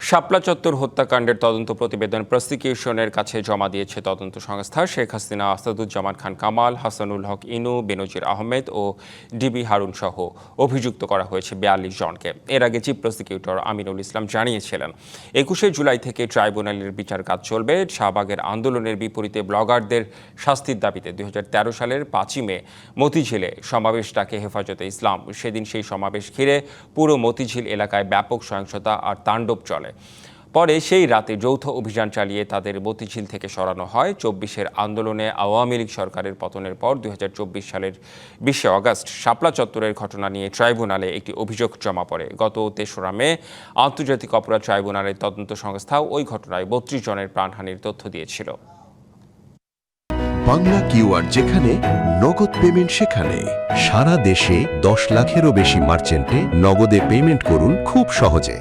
শাপলা চত্বর হত্যাকাণ্ডের তদন্ত প্রতিবেদন প্রসিকিউশনের কাছে জমা দিয়েছে তদন্ত সংস্থা। শেখ হাসিনা, আসাদুজ্জামান খান কামাল, হাসানুল হক ইনু, বেনজির আহমেদ ও ডিবি হারুন সহ অভিযুক্ত করা হয়েছে ৪২ জনকে। এর আগে চিফ প্রসিকিউটর আমিনুল ইসলাম জানিয়েছিলেন, ২১শে জুলাই থেকে ট্রাইব্যুনালের বিচার কাজ চলবে। শাহবাগের আন্দোলনের বিপরীতে ব্লগারদের শাস্তির দাবিতে ২০১৩ সালের ৫ই মে মতিঝিলে সমাবেশ ডাকে হেফাজতে ইসলাম। সেদিন সেই সমাবেশ ঘিরে পুরো মতিঝিল এলাকায় ব্যাপক সহিংসতা আর তাণ্ডব চলে। পরে সেই রাতে যৌথ অভিযান চালিয়ে তাদের মতিঝিল থেকে সরানো হয়। ২৪-এর আন্দোলনে আওয়ামী লীগ সরকারের পতনের পর ২০২৪ সালের ২০শে আগস্ট শাপলা চত্বরের ঘটনা নিয়ে ট্রাইব্যুনালে একটি অভিযোগ জমা পড়ে। গত ৩রা মে আন্তর্জাতিক অপরাধ ট্রাইব্যুনালের তদন্ত সংস্থাও ওই ঘটনায় ৩২ জনের প্রাণহানির তথ্য দিয়েছিল। বাংলা কিউআর যেখানে নগদ পেমেন্ট সেখানে। সারা দেশে ১০ লাখেরও বেশি মার্চেন্টে নগদে পেমেন্ট করুন খুব সহজে।